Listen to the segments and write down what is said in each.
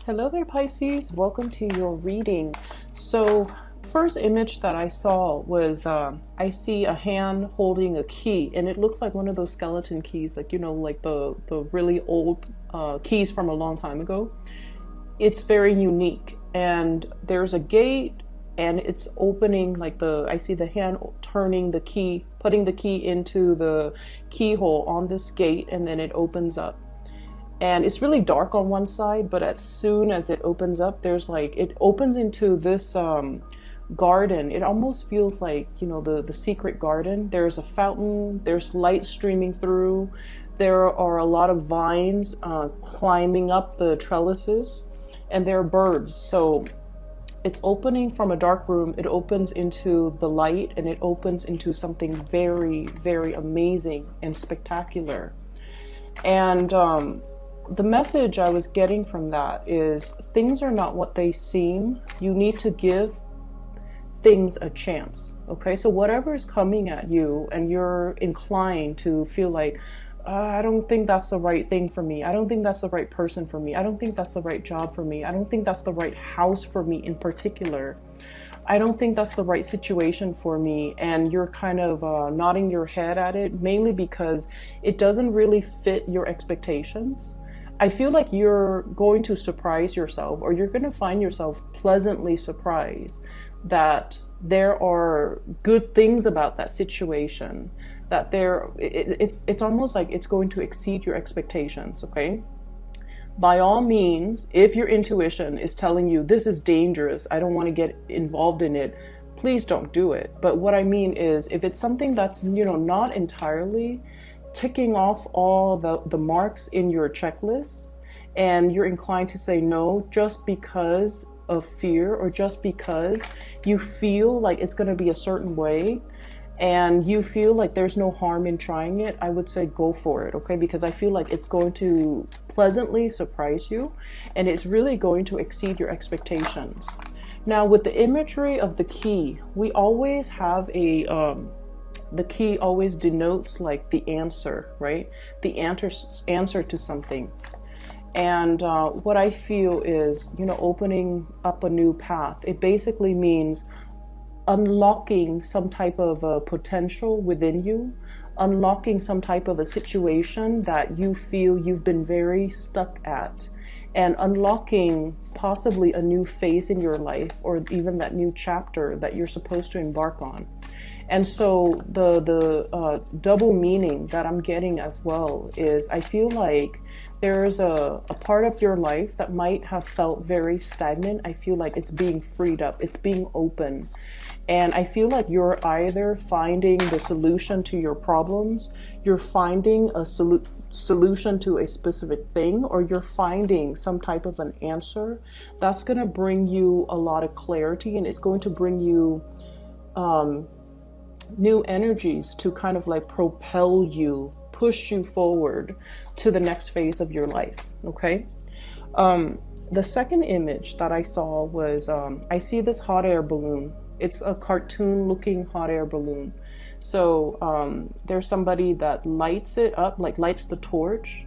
Hello there, Pisces. Welcome to your reading. So, first image that I saw was I see a hand holding a key, and it looks like one of those skeleton keys, like like the really old keys from a long time ago. It's very unique, and there's a gate, and it's opening. I see the hand turning the key, putting the key into the keyhole on this gate, and then it opens up. And it's really dark on one side, but as soon as it opens up, it opens into this garden. It almost feels like, the secret garden. There's a fountain, there's light streaming through. There are a lot of vines climbing up the trellises, and there are birds. So it's opening from a dark room. It opens into the light, and it opens into something very, very amazing and spectacular. And the message I was getting from that is things are not what they seem. You need to give things a chance. Okay, so whatever is coming at you and you're inclined to feel like, I don't think that's the right thing for me. I don't think that's the right person for me. I don't think that's the right job for me. I don't think that's the right house for me in particular. I don't think that's the right situation for me. And you're kind of nodding your head at it, mainly because it doesn't really fit your expectations. I feel like you're going to surprise yourself, or you're going to find yourself pleasantly surprised that there are good things about that situation, that it's almost like it's going to exceed your expectations. Okay, by all means, if your intuition is telling you this is dangerous, I don't want to get involved in it, please don't do it. But what I mean is, if it's something that's not entirely ticking off all the marks in your checklist, and you're inclined to say no just because of fear, or just because you feel like it's going to be a certain way and you feel like there's no harm in trying it, I would say go for it. Okay, because I feel like it's going to pleasantly surprise you, and it's really going to exceed your expectations. Now, with the imagery of the key, we always have the key always denotes like the answer, right? The answer to something. And what I feel is, opening up a new path. It basically means unlocking some type of potential within you, unlocking some type of a situation that you feel you've been very stuck at, and unlocking possibly a new phase in your life, or even that new chapter that you're supposed to embark on. And so the double meaning that I'm getting as well is, I feel like there's a part of your life that might have felt very stagnant. I feel like it's being freed up, it's being open. And I feel like you're either finding the solution to your problems, you're finding a solution to a specific thing, or you're finding some type of an answer that's going to bring you a lot of clarity, and it's going to bring you new energies to kind of like propel you, push you forward to the next phase of your life. Okay. The second image that I saw was, I see this hot air balloon. It's a cartoon looking hot air balloon. So there's somebody that lights it up, like lights the torch,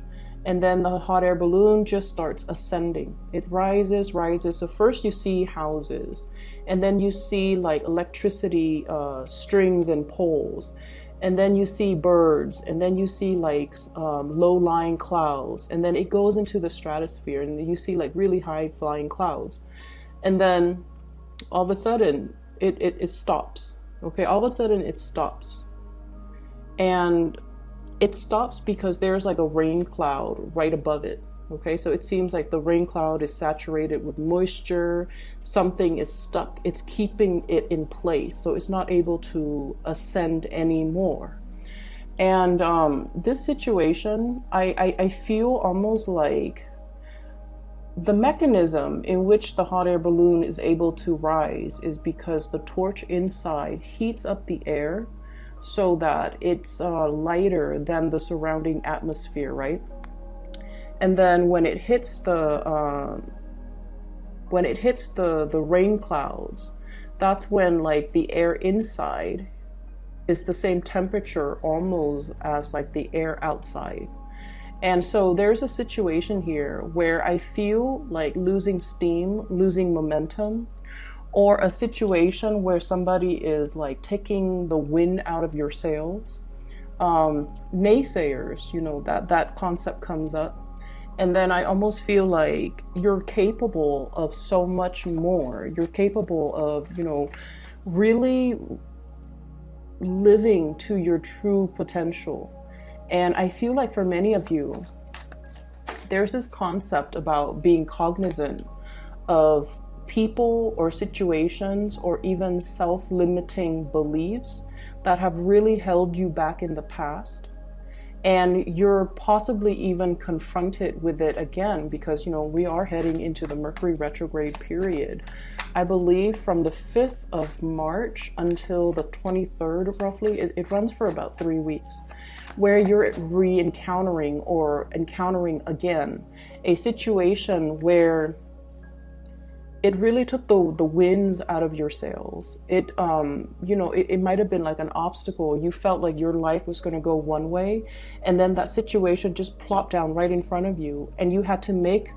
and then the hot air balloon just starts ascending. It rises. So first you see houses, and then you see like electricity strings and poles, and then you see birds, and then you see like low-lying clouds, and then it goes into the stratosphere, and then you see like really high-flying clouds, and then all of a sudden it stops. Okay, all of a sudden it stops, and it stops because there's like a rain cloud right above it. Okay, so it seems like the rain cloud is saturated with moisture. Something is stuck. It's keeping it in place, so it's not able to ascend anymore. And this situation, I feel almost like the mechanism in which the hot air balloon is able to rise is because the torch inside heats up the air so that it's lighter than the surrounding atmosphere, right? And then when it hits the rain clouds, that's when like the air inside is the same temperature almost as like the air outside. And so there's a situation here where I feel like losing steam, losing momentum, or a situation where somebody is like taking the wind out of your sails. Naysayers, that concept comes up. And then I almost feel like you're capable of so much more. You're capable of, really living to your true potential. And I feel like for many of you, there's this concept about being cognizant of people or situations or even self-limiting beliefs that have really held you back in the past. And you're possibly even confronted with it again because, we are heading into the Mercury retrograde period. I believe from the 5th of March until the 23rd, roughly, it runs for about 3 weeks, where you're re-encountering or encountering again a situation where it really took the winds out of your sails. It might have been like an obstacle. You felt like your life was going to go one way, and then that situation just plopped down right in front of you, and you had to make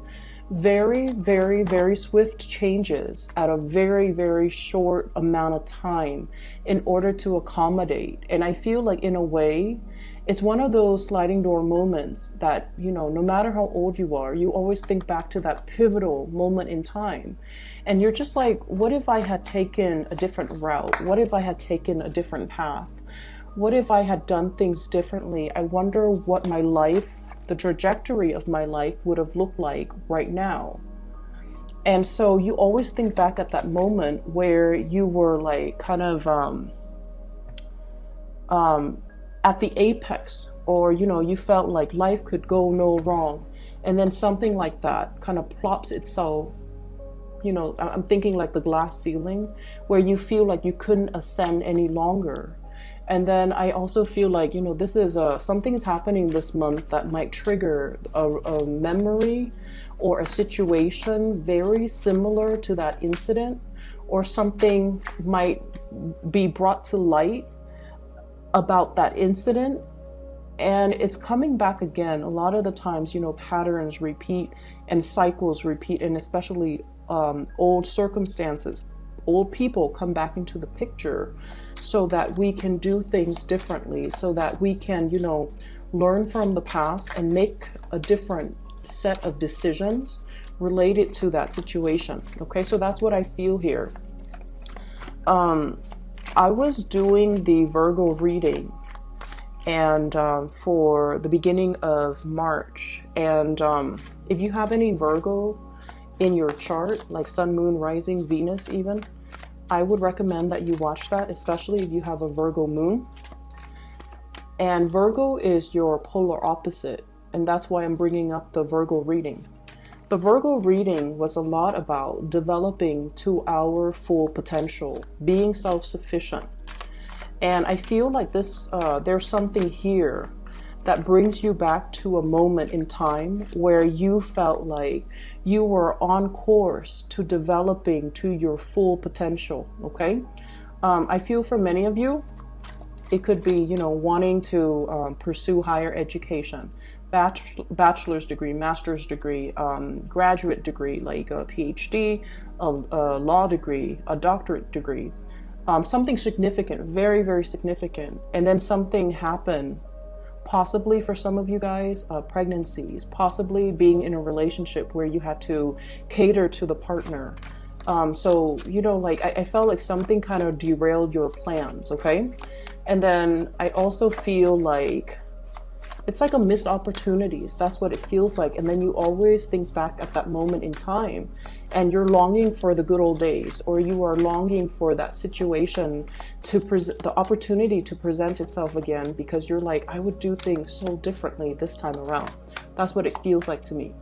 very, very, very swift changes at a very, very short amount of time in order to accommodate. And I feel like in a way, it's one of those sliding door moments that, no matter how old you are, you always think back to that pivotal moment in time. And you're just like, what if I had taken a different route? What if I had taken a different path? What if I had done things differently? I wonder what my life, the trajectory of my life would have looked like right now. And so you always think back at that moment where you were like kind of at the apex, or you felt like life could go no wrong, and then something like that kind of plops itself. I'm thinking like the glass ceiling, where you feel like you couldn't ascend any longer. And then I also feel like, this is something is happening this month that might trigger a memory or a situation very similar to that incident, or something might be brought to light about that incident, and it's coming back again. A lot of the times, patterns repeat and cycles repeat, and especially old circumstances, old people come back into the picture so that we can do things differently, so that we can, learn from the past and make a different set of decisions related to that situation. Okay, so that's what I feel here. I was doing the Virgo reading and for the beginning of March. And if you have any Virgo in your chart, like Sun, Moon, Rising, Venus even, I would recommend that you watch that, especially if you have a Virgo moon. And Virgo is your polar opposite, and that's why I'm bringing up the Virgo reading. The Virgo reading was a lot about developing to our full potential, being self-sufficient. And I feel like this, there's something here that brings you back to a moment in time where you felt like you were on course to developing to your full potential, okay? I feel for many of you, it could be, wanting to pursue higher education, bachelor's degree, master's degree, graduate degree, like a PhD, a law degree, a doctorate degree, something significant, very, very significant. And then something happened, possibly for some of you guys, pregnancies, possibly being in a relationship where you had to cater to the partner. So, I felt like something kind of derailed your plans, okay? And then I also feel like it's like a missed opportunities. That's what it feels like. And then you always think back at that moment in time and you're longing for the good old days, or you are longing for that situation to the opportunity to present itself again, because you're like, I would do things so differently this time around. That's what it feels like to me.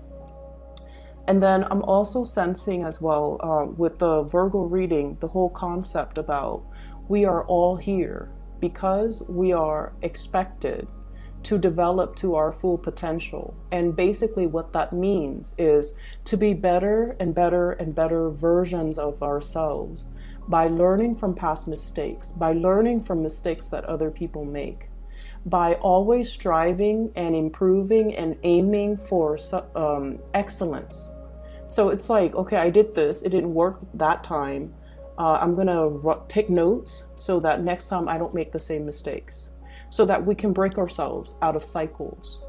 And then I'm also sensing as well with the Virgo reading, the whole concept about we are all here because we are expected to develop to our full potential. And basically what that means is to be better and better and better versions of ourselves by learning from past mistakes, by learning from mistakes that other people make, by always striving and improving and aiming for excellence. So it's like, okay, I did this, it didn't work that time. I'm gonna take notes so that next time I don't make the same mistakes, so that we can break ourselves out of cycles.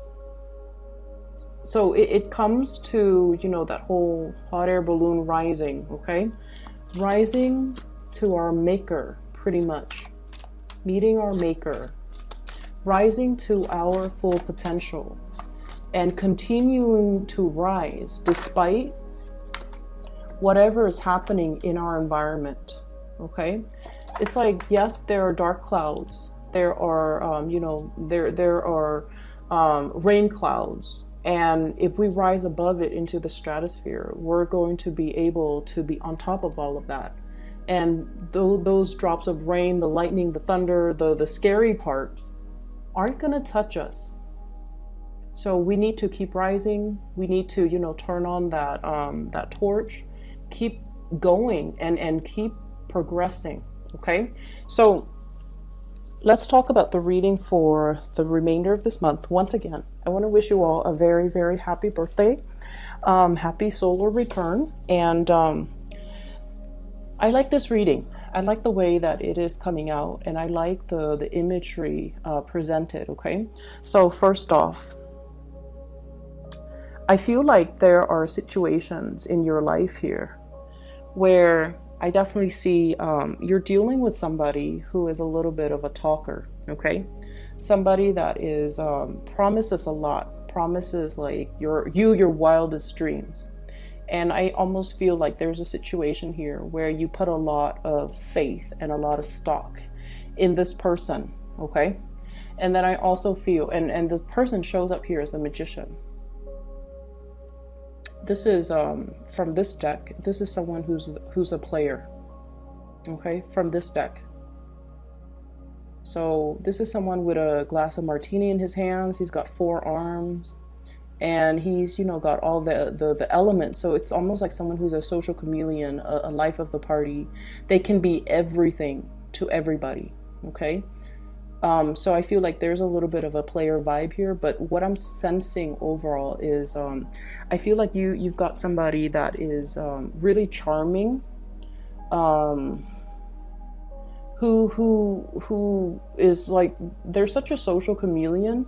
So it comes to, you know, that whole hot air balloon rising, okay? Rising to our maker, pretty much. Meeting our maker. Rising to our full potential. And continuing to rise despite whatever is happening in our environment, okay? It's like, yes, there are dark clouds. There are, there are rain clouds. And if we rise above it into the stratosphere, we're going to be able to be on top of all of that. And those drops of rain, the lightning, the thunder, the scary parts aren't going to touch us. So we need to keep rising. We need to, you know, turn on that torch, keep going and keep progressing. Okay. So let's talk about the reading for the remainder of this month. Once again, I want to wish you all a very, very happy birthday. Happy solar return. And I like this reading. I like the way that it is coming out, and I like the imagery presented, okay? So first off, I feel like there are situations in your life here where I definitely see you're dealing with somebody who is a little bit of a talker, okay? Somebody that is promises a lot, promises like your wildest dreams. And I almost feel like there's a situation here where you put a lot of faith and a lot of stock in this person, okay? And then I also feel, and the person shows up here as the Magician. This is from this deck. This is someone who's a player, okay, from this deck. So this is someone with a glass of martini in his hands. He's got 4 arms, and he's, you know, got all the elements. So it's almost like someone who's a social chameleon, a life of the party. They can be everything to everybody, okay? So I feel like there's a little bit of a player vibe here, but what I'm sensing overall is I feel like you've got somebody that is really charming, who is like, they're such a social chameleon,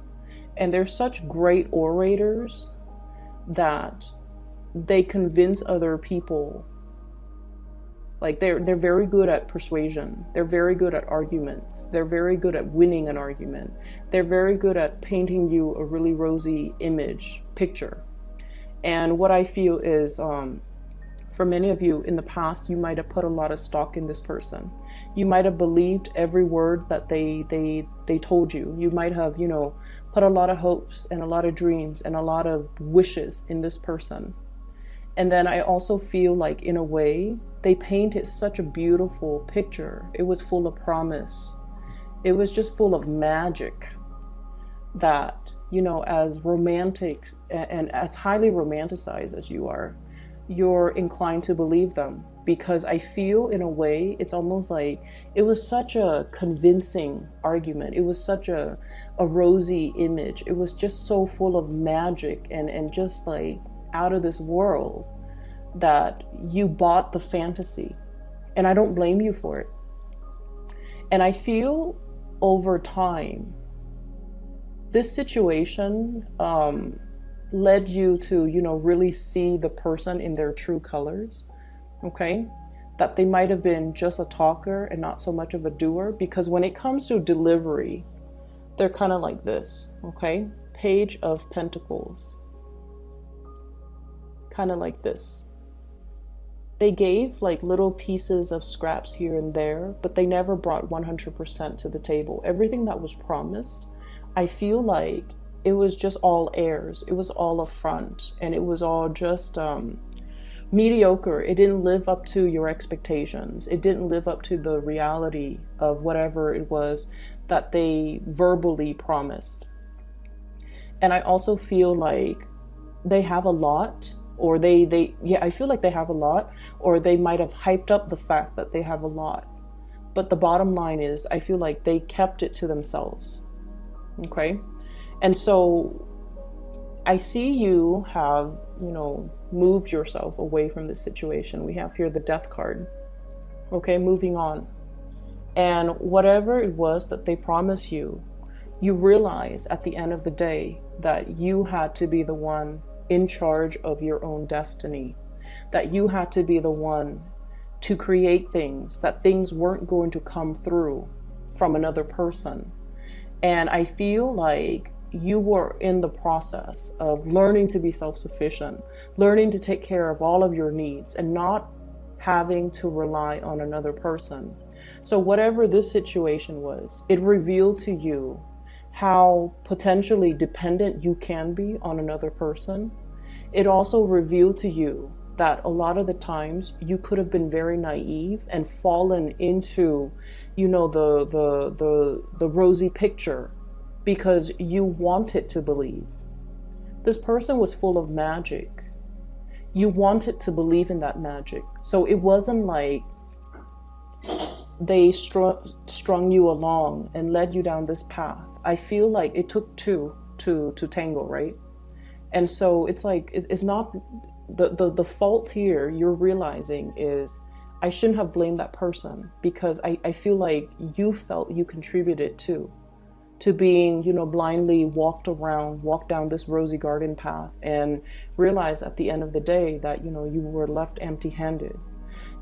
and they're such great orators that they convince other people. Like they're very good at persuasion. They're very good at arguments. They're very good at winning an argument. They're very good at painting you a really rosy picture. And what I feel is, for many of you in the past, you might have put a lot of stock in this person. You might have believed every word that they told you. You might have, you know, put a lot of hopes and a lot of dreams and a lot of wishes in this person. And then I also feel like, in a way, they painted such a beautiful picture. It was full of promise. It was just full of magic that, you know, as romantic and as highly romanticized as you are, you're inclined to believe them. Because I feel, in a way, it's almost like it was such a convincing argument. It was such a rosy image. It was just so full of magic and just like out of this world that you bought the fantasy. And I don't blame you for it. And I feel over time, this situation led you to, you know, really see the person in their true colors, okay? That they might have been just a talker and not so much of a doer, because when it comes to delivery, they're kind of like this, okay? Page of Pentacles. Kind of like this. They gave like little pieces of scraps here and there, but they never brought 100% to the table. Everything that was promised, I feel like it was just all airs. It was all a front, and it was all just mediocre. It didn't live up to your expectations. It didn't live up to the reality of whatever it was that they verbally promised. And I also feel like they have a lot, or I feel like they have a lot, or they might have hyped up the fact that they have a lot. But the bottom line is, I feel like they kept it to themselves. Okay. And so I see you have, moved yourself away from this situation. We have here the Death card. Okay, moving on. And whatever it was that they promised you, you realize at the end of the day that you had to be the one in charge of your own destiny, that you had to be the one to create things, that things weren't going to come through from another person. And I feel like you were in the process of learning to be self-sufficient, learning to take care of all of your needs and not having to rely on another person. So whatever this situation was, it revealed to you how potentially dependent you can be on another person. It also revealed to you that a lot of the times you could have been very naive and fallen into, the rosy picture because you wanted to believe. This person was full of magic. You wanted to believe in that magic. So it wasn't like they strung you along and led you down this path. I feel like it took two to tango, right? And so it's like, it's not the fault here you're realizing is I shouldn't have blamed that person, because I feel like you felt you contributed to being, blindly walked down this rosy garden path and realize at the end of the day that, you were left empty-handed.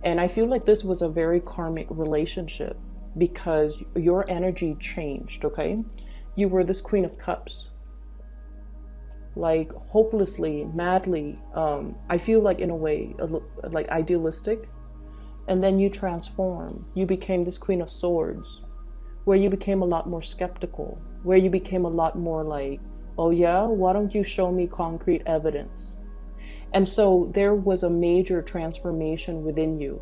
And I feel like this was a very karmic relationship because your energy changed, okay? You were this Queen of Cups, like hopelessly, madly, I feel like in a way, like idealistic. And then you transform. You became this Queen of Swords, where you became a lot more skeptical, where you became a lot more like, oh yeah, why don't you show me concrete evidence? And so there was a major transformation within you.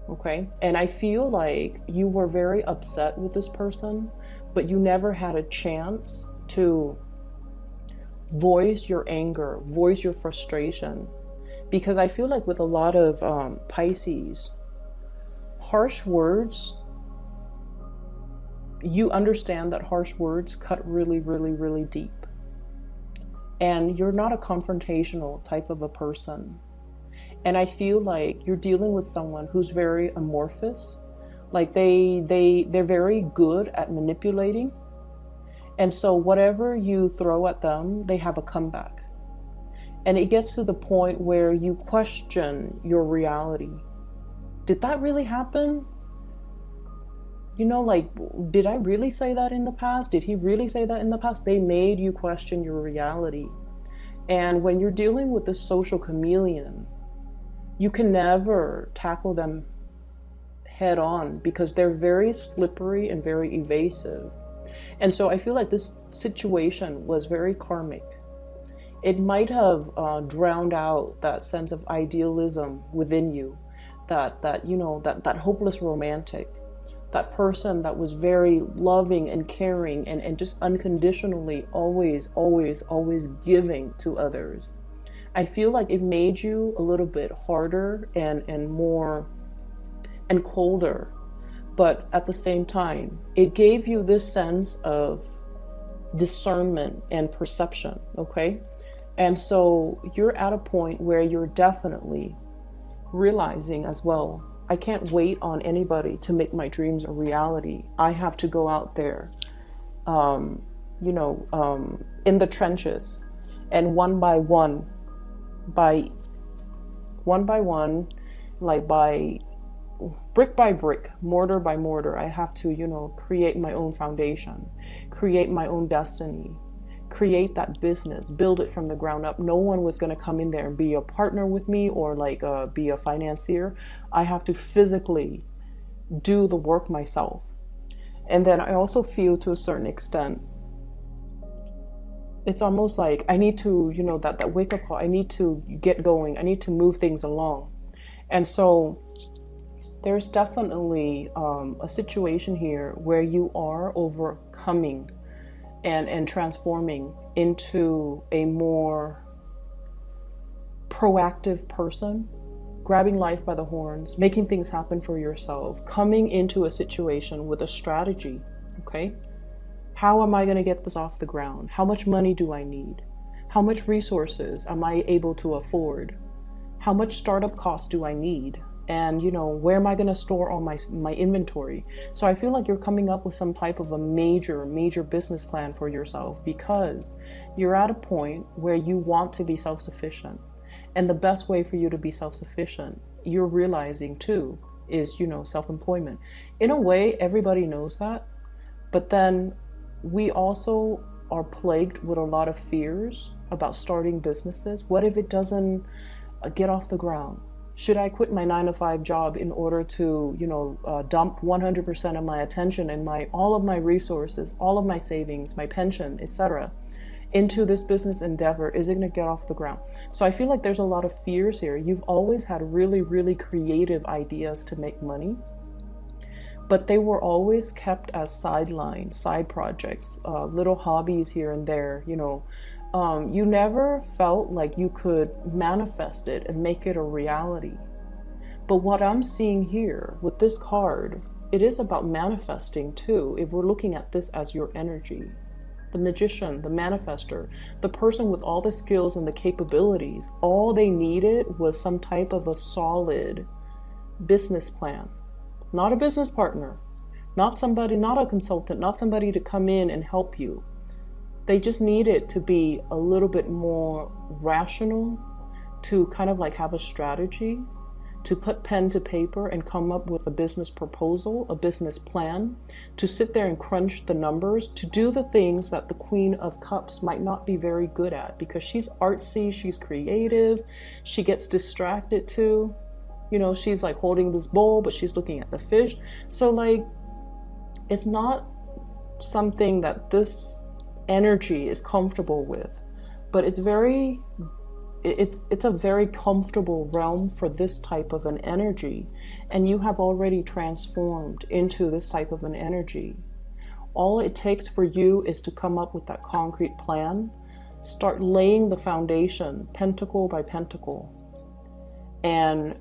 Okay. And I feel like you were very upset with this person, but you never had a chance to voice your anger, voice your frustration. Because I feel like with a lot of Pisces, harsh words, you understand that harsh words cut really, really, really deep. And you're not a confrontational type of a person. And I feel like you're dealing with someone who's very amorphous. Like they're very good at manipulating. And so whatever you throw at them, they have a comeback. And it gets to the point where you question your reality. Did that really happen? Like, did I really say that in the past? Did he really say that in the past? They made you question your reality. And when you're dealing with this social chameleon, you can never tackle them head on because they're very slippery and very evasive. And so I feel like this situation was very karmic. It might have drowned out that sense of idealism within you, that hopeless romantic, that person that was very loving and caring and just unconditionally always giving to others. I feel like it made you a little bit harder and more and colder, but at the same time, it gave you this sense of discernment and perception, okay? And so you're at a point where you're definitely realizing as well, I can't wait on anybody to make my dreams a reality. I have to go out there, in the trenches, and one by one, like by brick by brick, mortar by mortar, I have to, create my own foundation, create my own destiny, create that business, build it from the ground up. No one was going to come in there and be a partner with me or be a financier. I have to physically do the work myself. And then I also feel to a certain extent, it's almost like I need to, that wake up call, I need to get going. I need to move things along. And so there's definitely a situation here where you are overcoming and transforming into a more proactive person, grabbing life by the horns, making things happen for yourself, coming into a situation with a strategy, okay? How am I going to get this off the ground? How much money do I need? How much resources am I able to afford? How much startup costs do I need? And, you know, where am I going to store all my inventory? So I feel like you're coming up with some type of a major business plan for yourself, because you're at a point where you want to be self-sufficient. And the best way for you to be self-sufficient, you're realizing too, is, you know, self-employment. In a way, everybody knows that. But then we also are plagued with a lot of fears about starting businesses. What if it doesn't get off the ground? Should I quit my 9-to-5 job in order to, you know, dump 100% of my attention and all of my resources, all of my savings, my pension, etc., into this business endeavor? Is it going to get off the ground? So I feel like there's a lot of fears here. You've always had really creative ideas to make money, but they were always kept as side projects, little hobbies here and there, you know. You never felt like you could manifest it and make it a reality. But what I'm seeing here with this card, it is about manifesting too, if we're looking at this as your energy. The magician, the manifester, the person with all the skills and the capabilities, all they needed was some type of a solid business plan. Not a business partner, not a consultant, not somebody to come in and help you. They just needed to be a little bit more rational, to kind of like have a strategy, to put pen to paper and come up with a business proposal, a business plan, to sit there and crunch the numbers, to do the things that the Queen of Cups might not be very good at, because she's artsy, she's creative, she gets distracted too. You know, she's like holding this bowl, but she's looking at the fish. So like, it's not something that this energy is comfortable with, but it's a very comfortable realm for this type of an energy, and you have already transformed into this type of an energy. All it takes for you is to come up with that concrete plan, start laying the foundation pentacle by pentacle, and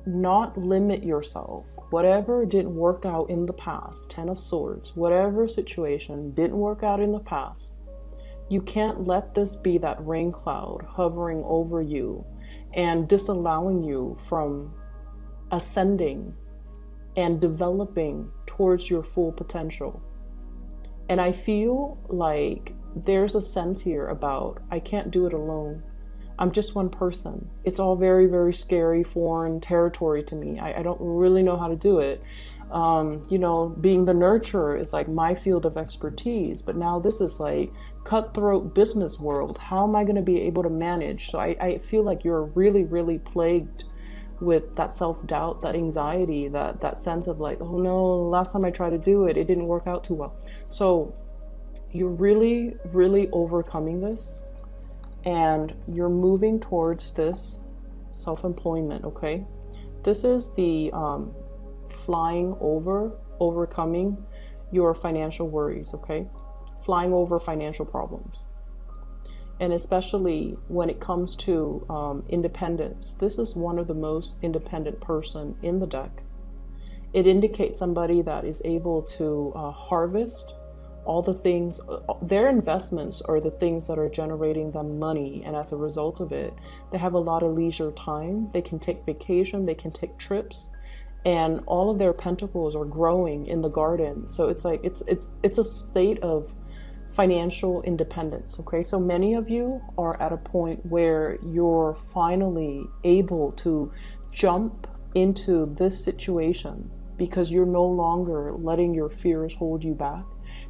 not limit yourself. Whatever didn't work out in the past, 10 of Swords, whatever situation didn't work out in the past, you can't let this be that rain cloud hovering over you and disallowing you from ascending and developing towards your full potential. And I feel like there's a sense here about, I can't do it alone. I'm just one person. It's all very scary, foreign territory to me. I don't really know how to do it. You know, being the nurturer is like my field of expertise, but now this is like cutthroat business world. How am I going to be able to manage? So I feel like you're really plagued with that self-doubt, that anxiety, that sense of like, oh no, last time I tried to do it, it didn't work out too well. So you're really overcoming this, and you're moving towards this self-employment, okay? This is the flying over, overcoming your financial worries, okay? Flying over financial problems. And especially when it comes to independence, this is one of the most independent person in the deck. It indicates somebody that is able to harvest all the things, their investments are the things that are generating them money. And as a result of it, they have a lot of leisure time. They can take vacation, they can take trips, and all of their pentacles are growing in the garden. So it's like, it's a state of financial independence. Okay. So many of you are at a point where you're finally able to jump into this situation because you're no longer letting your fears hold you back,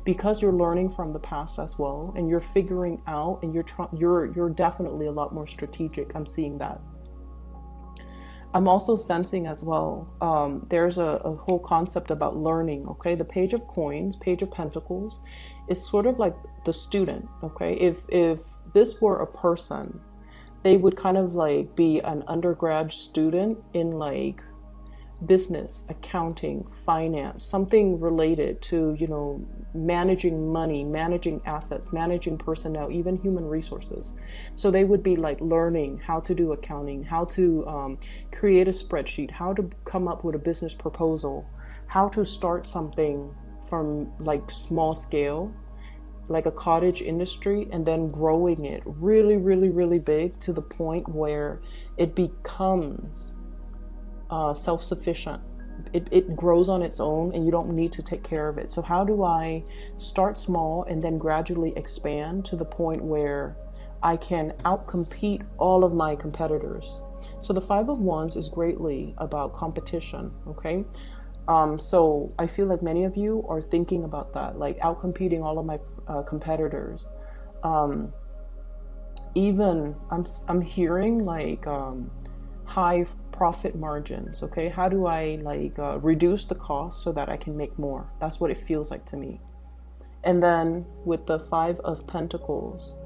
because you're learning from the past as well, and you're figuring out, and you're definitely a lot more strategic. I'm seeing that. I'm also sensing as well, there's a whole concept about learning, okay? The Page of Coins, Page of Pentacles, is sort of like the student, okay? If this were a person, they would kind of like be an undergrad student in like business, accounting, finance, something related to, you know, managing money, managing assets, managing personnel, even human resources. So they would be like learning how to do accounting, how to create a spreadsheet, how to come up with a business proposal, how to start something from like small scale, like a cottage industry, and then growing it really, really, really big to the point where it becomes self-sufficient. It grows on its own and you don't need to take care of it. So how do I start small and then gradually expand to the point where I can outcompete all of my competitors? So the Five of Wands is greatly about competition, okay? So I feel like many of you are thinking about that, like outcompeting all of my competitors. Even I'm hearing like high profit margins, okay? How do I like reduce the cost so that I can make more? That's what it feels like to me. And then with the Five of Pentacles,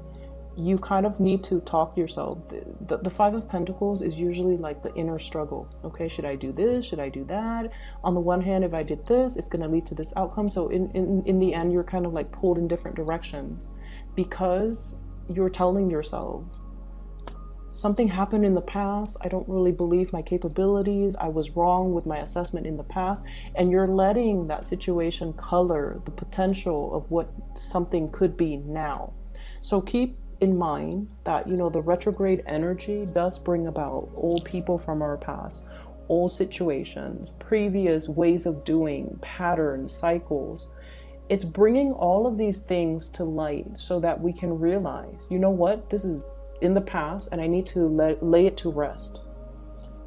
you kind of need to talk yourself. The Five of Pentacles is usually like the inner struggle. Okay, should I do this? Should I do that? On the one hand, if I did this, it's going to lead to this outcome. So in the end, you're kind of like pulled in different directions because you're telling yourself, something happened in the past. I don't really believe my capabilities. I was wrong with my assessment in the past. And you're letting that situation color the potential of what something could be now. So keep in mind that, you know, the retrograde energy does bring about old people from our past, old situations, previous ways of doing, patterns, cycles. It's bringing all of these things to light so that we can realize, you know what, this is in the past and I need to lay it to rest.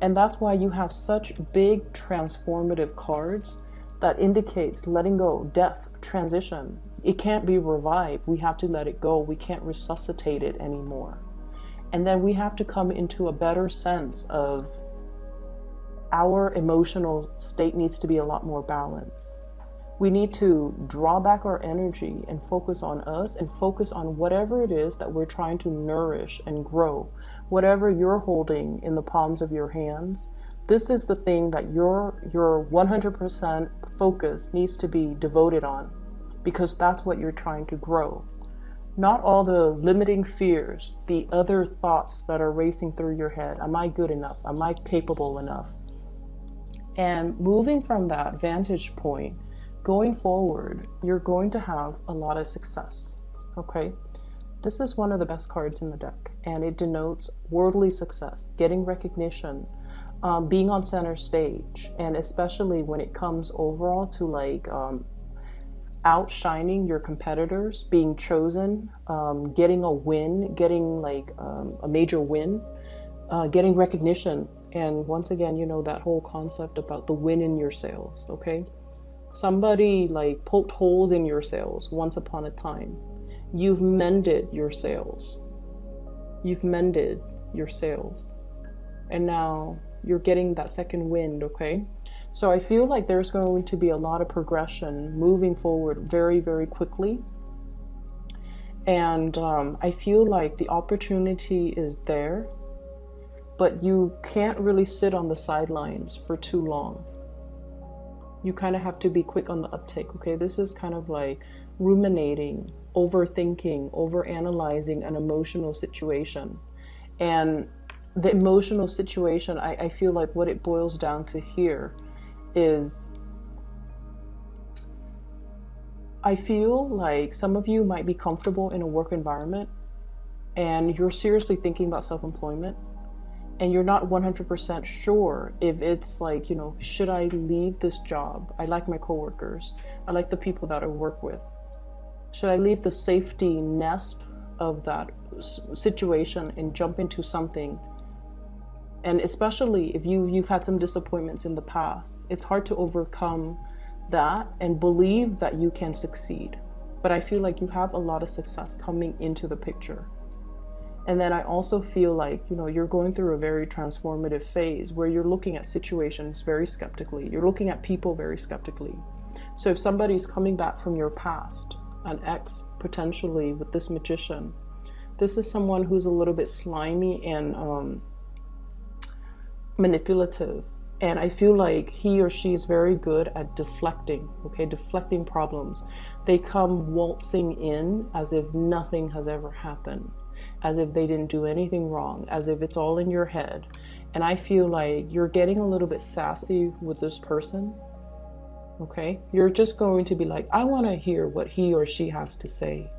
And that's why you have such big transformative cards that indicates letting go, death, transition. It can't be revived. We have to let it go. We can't resuscitate it anymore. And then we have to come into a better sense of our emotional state needs to be a lot more balanced. We need to draw back our energy and focus on us and focus on whatever it is that we're trying to nourish and grow. Whatever you're holding in the palms of your hands, this is the thing that your 100% focus needs to be devoted on, because that's what you're trying to grow. Not all the limiting fears, the other thoughts that are racing through your head. Am I good enough? Am I capable enough? And moving from that vantage point, going forward, you're going to have a lot of success, okay? This is one of the best cards in the deck, and it denotes worldly success, getting recognition, being on center stage, and especially when it comes overall to like outshining your competitors, being chosen, getting a win, getting like a major win, getting recognition. And once again, you know, that whole concept about the win in your sails, okay? Somebody like poked holes in your sails once upon a time. You've mended your sails. You've mended your sails. And now you're getting that second wind, okay? So I feel like there's going to be a lot of progression moving forward very, very quickly. And I feel like the opportunity is there, but you can't really sit on the sidelines for too long. You kind of have to be quick on the uptake, okay? This is kind of like ruminating, overthinking, overanalyzing an emotional situation. And the emotional situation, I feel like what it boils down to here is, I feel like some of you might be comfortable in a work environment and you're seriously thinking about self-employment, and you're not 100% sure if it's like, you know, should I leave this job? I like my coworkers. I like the people that I work with. Should I leave the safety nest of that situation and jump into something? And especially if you've had some disappointments in the past, it's hard to overcome that and believe that you can succeed. But I feel like you have a lot of success coming into the picture. And then I also feel like, you know, you're going through a very transformative phase where you're looking at situations very skeptically. You're looking at people very skeptically. So if somebody's coming back from your past, an ex potentially with this Magician, this is someone who's a little bit slimy and manipulative. And I feel like he or she is very good at deflecting, okay, deflecting problems. They come waltzing in as if nothing has ever happened, as if they didn't do anything wrong, as if it's all in your head. And I feel like you're getting a little bit sassy with this person. Okay? You're just going to be like, I want to hear what he or she has to say.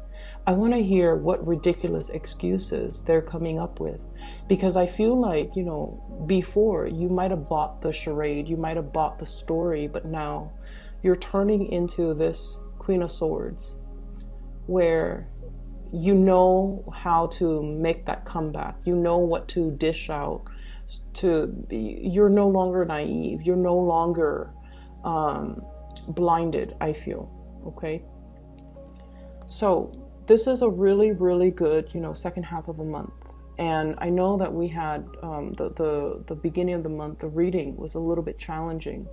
I want to hear what ridiculous excuses they're coming up with. Because I feel like, you know, before you might have bought the charade, you might have bought the story, but now you're turning into this Queen of Swords where you know how to make that comeback. You know what to dish out. You're no longer naive. You're no longer blinded, I feel. Okay? So this is a really, really good, you know, second half of the month. And I know that we had the beginning of the month, the reading was a little bit challenging.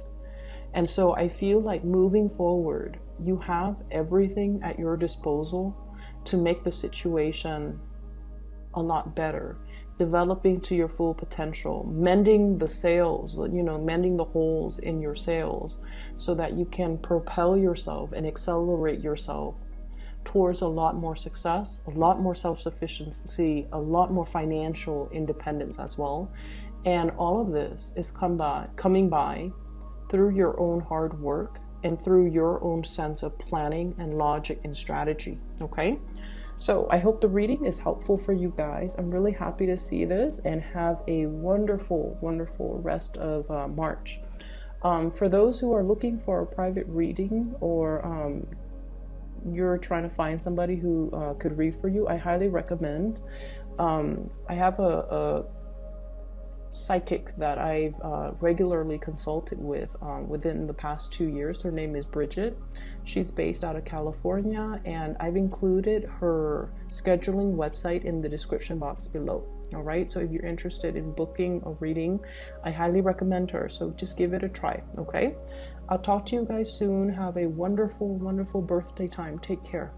And so I feel like moving forward, you have everything at your disposal to make the situation a lot better, developing to your full potential, mending the sails, you know, mending the holes in your sails so that you can propel yourself and accelerate yourself towards a lot more success, a lot more self-sufficiency, a lot more financial independence as well. And all of this is coming by through your own hard work and through your own sense of planning and logic and strategy. Okay? So I hope the reading is helpful for you guys. I'm really happy to see this, and have a wonderful, wonderful rest of March. For those who are looking for a private reading, or you're trying to find somebody who could read for you, I highly recommend. I have a psychic that I've regularly consulted with within the past 2 years. Her name is Bridget. She's based out of California, and I've included her scheduling website in the description box below. All right, so if you're interested in booking a reading, I highly recommend her. So just give it a try. Okay, I'll talk to you guys soon. Have a wonderful, wonderful birthday time. Take care.